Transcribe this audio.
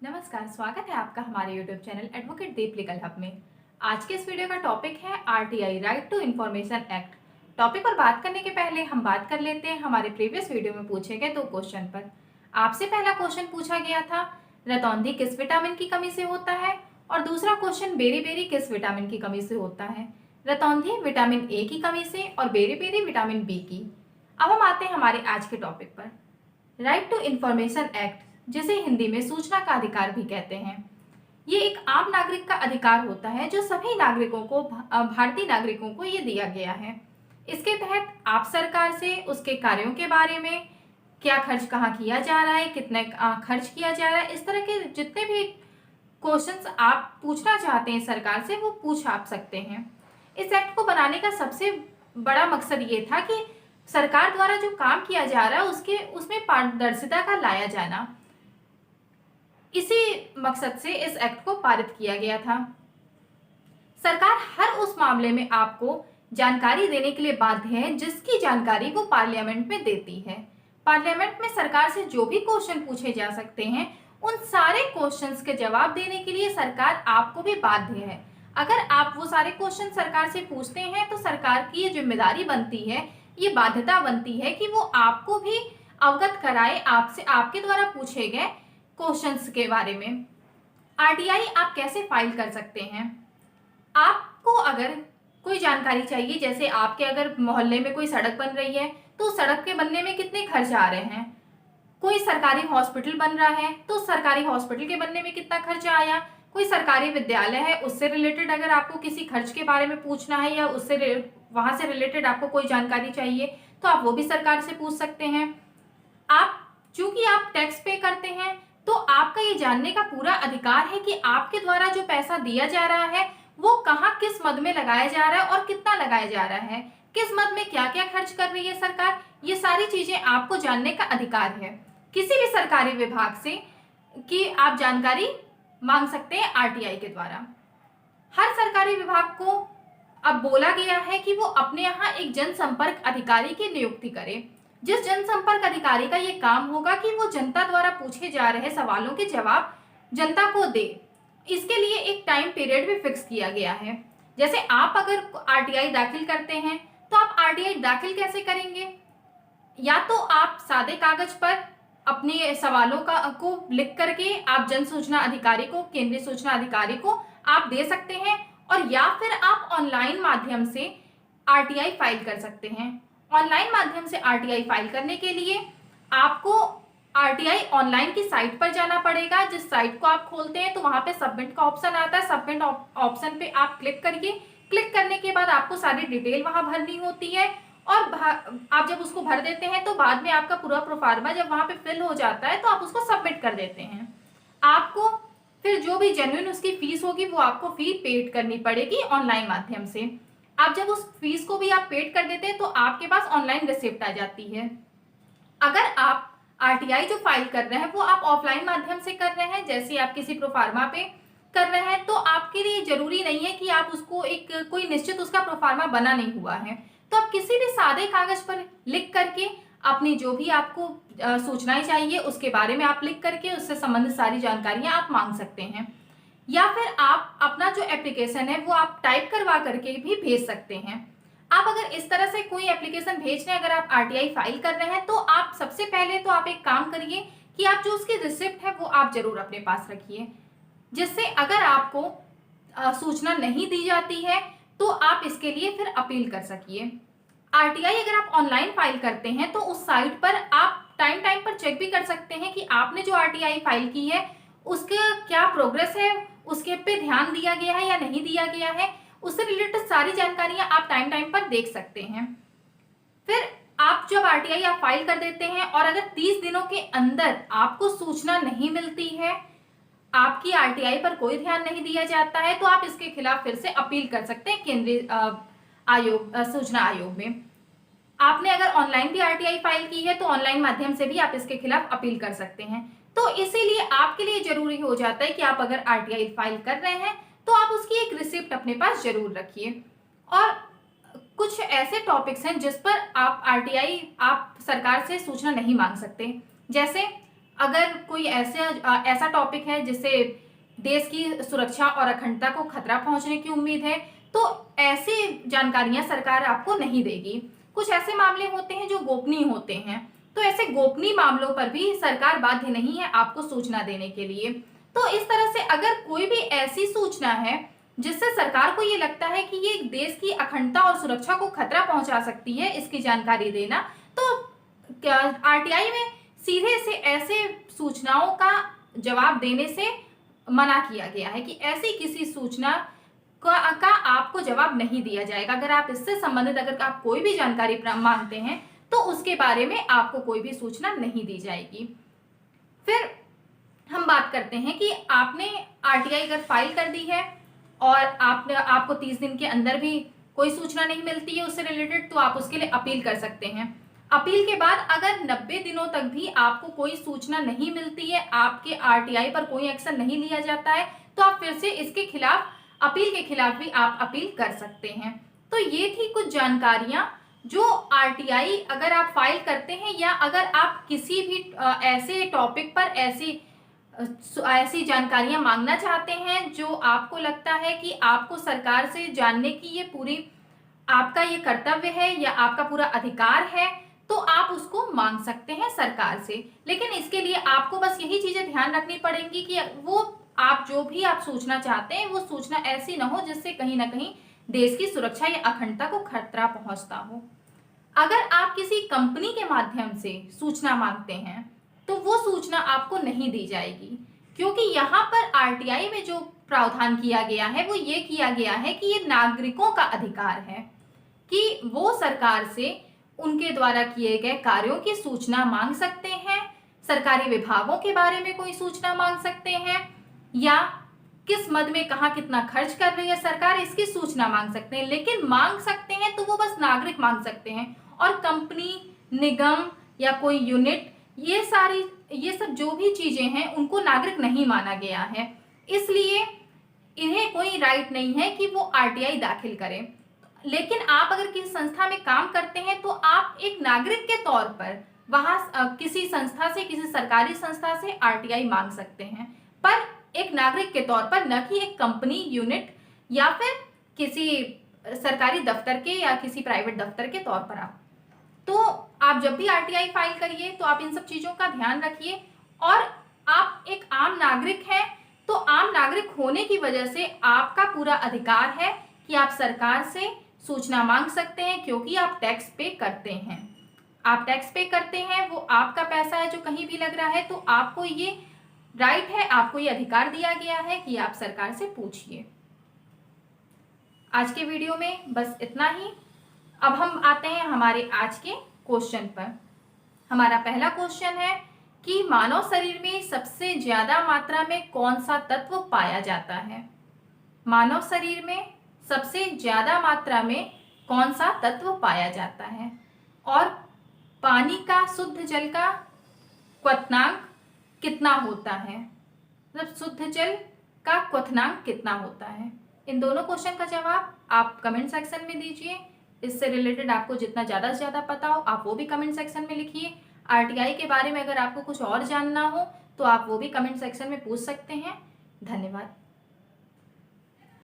नमस्कार, स्वागत है आपका हमारे YouTube channel advocate Deep legal hub में। आज के इस वीडियो का टॉपिक है RTI right to information act. Topic पर बात करने के पहले हम बात कर लेते हैं हमारे प्रीवियस वीडियो में पूछे गए 2 क्वेश्चन पर। आपसे पहला क्वेश्चन पूछा गया था रतौंधी किस विटामिन की कमी से होता है और दूसरा क्वेश्चन बेरी बेरी किस विटामिन की कमी से होता है। रतौंधी विटामिन ए की कमी से और बेरी बेरी विटामिन बी की। अब हम आते हैं हमारे आज के टॉपिक पर। राइट टू इंफॉर्मेशन एक्ट, जिसे हिंदी में सूचना का अधिकार भी कहते हैं, ये एक आम नागरिक का अधिकार होता है जो सभी नागरिकों को भारतीय नागरिकों को ये दिया गया है। इसके तहत आप सरकार से उसके कार्यों के बारे में, क्या खर्च कहाँ किया जा रहा है, कितने खर्च किया जा रहा है, इस तरह के जितने भी क्वेश्चंस आप पूछना चाहते हैं सरकार से वो पूछ आप सकते हैं। इस एक्ट को बनाने का सबसे बड़ा मकसद ये था कि सरकार द्वारा जो काम किया जा रहा है उसमें पारदर्शिता का लाया जाना। इसी मकसद से इस एक्ट को पारित किया गया था। सरकार हर उस मामले में आपको जानकारी देने के लिए बाध्य है जिसकी जानकारी वो पार्लियामेंट में देती है। पार्लियामेंट में सरकार से जो भी क्वेश्चन पूछे जा सकते हैं उन सारे क्वेश्चंस के जवाब देने के लिए सरकार आपको भी बाध्य है। अगर आप वो सारे क्वेश्चन सरकार से पूछते हैं तो सरकार की ये जिम्मेदारी बनती है, ये बाध्यता बनती है कि वो आपको भी अवगत कराए आपसे, आपके द्वारा पूछे गए क्वेश्चंस के बारे में। आरटीआई आप कैसे फाइल कर सकते हैं? आपको अगर कोई जानकारी चाहिए, जैसे आपके अगर मोहल्ले में कोई सड़क बन रही है तो सड़क के बनने में कितने खर्च आ रहे हैं, कोई सरकारी हॉस्पिटल बन रहा है तो सरकारी हॉस्पिटल के बनने में कितना खर्चा आया, कोई सरकारी विद्यालय है उससे रिलेटेड अगर आपको किसी खर्च के बारे में पूछना है या उससे वहां से रिलेटेड आपको कोई जानकारी चाहिए तो आप वो भी सरकार से पूछ सकते हैं। आप चूंकि आप टैक्स पे करते हैं तो आपका ये जानने का पूरा अधिकार है कि आपके द्वारा जो पैसा दिया जा रहा है वो कहाँ किस मद में लगाया जा रहा है और कितना लगाया जा रहा है, किस मद में क्या क्या खर्च कर रही है सरकार, ये सारी चीजें आपको जानने का अधिकार है। किसी भी सरकारी विभाग से कि आप जानकारी मांग सकते हैं आरटीआई के द्वारा। हर सरकारी विभाग को अब बोला गया है कि वो अपने यहाँ एक जनसंपर्क अधिकारी की नियुक्ति करे, जिस जनसंपर्क अधिकारी का ये काम होगा कि वो जनता द्वारा पूछे जा रहे सवालों के जवाब जनता को दे। इसके लिए एक टाइम पीरियड भी फिक्स किया गया है। जैसे आप अगर आरटीआई दाखिल करते हैं तो आप आरटीआई दाखिल कैसे करेंगे? या तो आप सादे कागज पर अपने सवालों को लिख करके आप जन सूचना अधिकारी को, केंद्रीय सूचना अधिकारी को आप दे सकते हैं, और या फिर आप ऑनलाइन माध्यम से आरटीआई फाइल कर सकते हैं। ऑनलाइन माध्यम से आरटीआई फाइल करने के लिए आपको आरटीआई ऑनलाइन की साइट पर जाना पड़ेगा। जिस साइट को आप खोलते हैं तो वहां पे सबमिट का ऑप्शन आता है। सबमिट ऑप्शन पे आप क्लिक करिए। क्लिक करने के बाद आपको सारी डिटेल वहां भरनी होती है, और आप जब उसको भर देते हैं तो बाद में आपका पूरा प्रोफार्मा जब वहां पे फिल हो जाता है तो आप उसको सबमिट कर देते हैं। आपको फिर जो भी जेन्युइन उसकी फीस होगी वो आपको फी पेड करनी पड़ेगी ऑनलाइन माध्यम से। आप जब उस फीस को भी आप पेड कर देते हैं तो आपके पास ऑनलाइन रिसिप्ट आ जाती है। अगर आप आरटीआई जो फाइल कर रहे हैं वो आप ऑफलाइन माध्यम से कर रहे हैं, जैसे आप किसी प्रोफार्मा पे कर रहे हैं, तो आपके लिए जरूरी नहीं है कि आप उसको एक कोई निश्चित उसका प्रोफार्मा बना नहीं हुआ है तो आप किसी भी सादे कागज पर लिख करके अपनी जो भी आपको सूचनाएं चाहिए उसके बारे में आप लिख करके उससे संबंधित सारी जानकारियां आप मांग सकते हैं। या फिर आप अपना जो एप्लीकेशन है वो आप टाइप करवा करके भी भेज सकते हैं। आप अगर इस तरह से कोई एप्लीकेशन भेज रहे हैं, अगर आप आरटीआई फाइल कर रहे हैं, तो आप सबसे पहले तो आप एक काम करिए कि आप जो उसकी रिसिप्ट है वो आप जरूर अपने पास रखिए, जिससे अगर आपको सूचना नहीं दी जाती है तो आप इसके लिए फिर अपील कर सकिए। आरटीआई अगर आप ऑनलाइन फाइल करते हैं तो उस साइट पर आप टाइम टाइम पर चेक भी कर सकते हैं कि आपने जो आरटीआई फाइल की है उसका क्या प्रोग्रेस है, उसके पे ध्यान दिया गया है या नहीं दिया गया है, उससे रिलेटेड सारी जानकारियां आप टाइम टाइम पर देख सकते हैं। फिर आप जब आरटीआई आप फाइल कर देते हैं और अगर 30 दिनों के अंदर आपको सूचना नहीं मिलती है, आपकी आरटीआई पर कोई ध्यान नहीं दिया जाता है, तो आप इसके खिलाफ फिर से अपील कर सकते हैं केंद्रीय सूचना आयोग में। आपने अगर ऑनलाइन भी आरटीआई फाइल की है तो ऑनलाइन माध्यम से भी आप इसके खिलाफ अपील कर सकते हैं। तो इसीलिए आपके लिए जरूरी हो जाता है कि आप अगर आरटीआई फाइल कर रहे हैं तो आप उसकी एक रिसिप्ट अपने पास जरूर रखिए। और कुछ ऐसे टॉपिक्स हैं जिस पर आप आरटीआई आप सरकार से सूचना नहीं मांग सकते, जैसे अगर कोई ऐसा टॉपिक है जिससे देश की सुरक्षा और अखंडता को खतरा पहुंचने की उम्मीद है, तो ऐसी जानकारियां सरकार आपको नहीं देगी। कुछ ऐसे मामले होते हैं जो गोपनीय होते हैं, तो ऐसे गोपनीय मामलों पर भी सरकार बाध्य नहीं है आपको सूचना देने के लिए। तो इस तरह से अगर कोई भी ऐसी सूचना है जिससे सरकार को ये लगता है कि ये देश की अखंडता और सुरक्षा को खतरा पहुंचा सकती है, इसकी जानकारी देना, तो आरटीआई में सीधे से ऐसे सूचनाओं का जवाब देने से मना किया गया है कि ऐसी किसी सूचना का आपको जवाब नहीं दिया जाएगा। अगर आप इससे संबंधित अगर आप कोई भी जानकारी मांगते हैं तो उसके बारे में आपको कोई भी सूचना नहीं दी जाएगी। फिर हम बात करते हैं कि आपने आरटीआई अगर फाइल कर दी है और आपको 30 दिन के अंदर भी कोई सूचना नहीं मिलती है उससे रिलेटेड, तो आप उसके लिए अपील कर सकते हैं। अपील के बाद अगर 90 दिनों तक भी आपको कोई सूचना नहीं मिलती है, आपके आरटीआई पर कोई एक्शन नहीं लिया जाता है, तो आप फिर से इसके खिलाफ अपील के खिलाफ भी आप अपील कर सकते हैं। तो ये थी कुछ जानकारियां जो आरटीआई अगर आप फाइल करते हैं या अगर आप किसी भी ऐसे टॉपिक पर ऐसी जानकारियां मांगना चाहते हैं जो आपको लगता है कि आपको सरकार से जानने की ये पूरी आपका ये कर्तव्य है या आपका पूरा अधिकार है, तो आप उसको मांग सकते हैं सरकार से। लेकिन इसके लिए आपको बस यही चीजें ध्यान रखनी पड़ेंगी कि वो आप जो भी आप सूचना चाहते हैं वो सूचना ऐसी ना हो जिससे कहीं ना कहीं देश की सुरक्षा या अखंडता को खतरा पहुंचता हो। अगर आप किसी कंपनी के माध्यम से सूचना मांगते हैं तो वो सूचना आपको नहीं दी जाएगी, क्योंकि यहाँ पर आरटीआई में जो प्रावधान किया गया है वो ये किया गया है कि ये नागरिकों का अधिकार है कि वो सरकार से उनके द्वारा किए गए कार्यों की सूचना मांग सकते हैं, सरकारी विभागों के बारे में कोई सूचना मांग सकते हैं, या किस मद में कहाँ कितना खर्च कर रही है सरकार इसकी सूचना मांग सकते हैं। लेकिन मांग सकते हैं तो वो बस नागरिक मांग सकते हैं, और कंपनी, निगम या कोई यूनिट, ये सब जो भी चीजें हैं उनको नागरिक नहीं माना गया है, इसलिए इन्हें कोई राइट नहीं है कि वो आरटीआई दाखिल करें। लेकिन आप अगर किसी संस्था में काम करते हैं तो आप एक नागरिक के तौर पर वहां किसी संस्था से, किसी सरकारी संस्था से आरटीआई मांग सकते हैं, पर एक नागरिक के तौर पर, न कि एक कंपनी, यूनिट या फिर किसी सरकारी दफ्तर के या किसी प्राइवेट दफ्तर के तौर पर। तो आप जब भी आरटीआई फाइल करिए तो आप इन सब चीजों का ध्यान रखिए। और आप एक आम नागरिक हैं, तो आम नागरिक होने की वजह से आपका पूरा अधिकार है कि आप सरकार से सूचना मांग सकते हैं, क्योंकि आप टैक्स पे करते हैं। आप टैक्स पे करते हैं, वो आपका पैसा है जो कहीं भी लग रहा है, तो आपको ये राइट है, आपको ये अधिकार दिया गया है कि आप सरकार से पूछिए। आज के वीडियो में बस इतना ही। अब हम आते हैं हमारे आज के क्वेश्चन पर। हमारा पहला क्वेश्चन है कि मानव शरीर में सबसे ज्यादा मात्रा में कौन सा तत्व पाया जाता है? मानव शरीर में सबसे ज्यादा मात्रा में कौन सा तत्व पाया जाता है? और पानी का, शुद्ध जल का क्वथनांक कितना होता है? मतलब शुद्ध जल का क्वथनांक कितना होता है? इन दोनों क्वेश्चन का जवाब आप कमेंट सेक्शन में दीजिए। इससे रिलेटेड आपको जितना ज़्यादा से ज़्यादा पता हो आप वो भी कमेंट सेक्शन में लिखिए। आरटीआई के बारे में अगर आपको कुछ और जानना हो तो आप वो भी कमेंट सेक्शन में पूछ सकते हैं। धन्यवाद।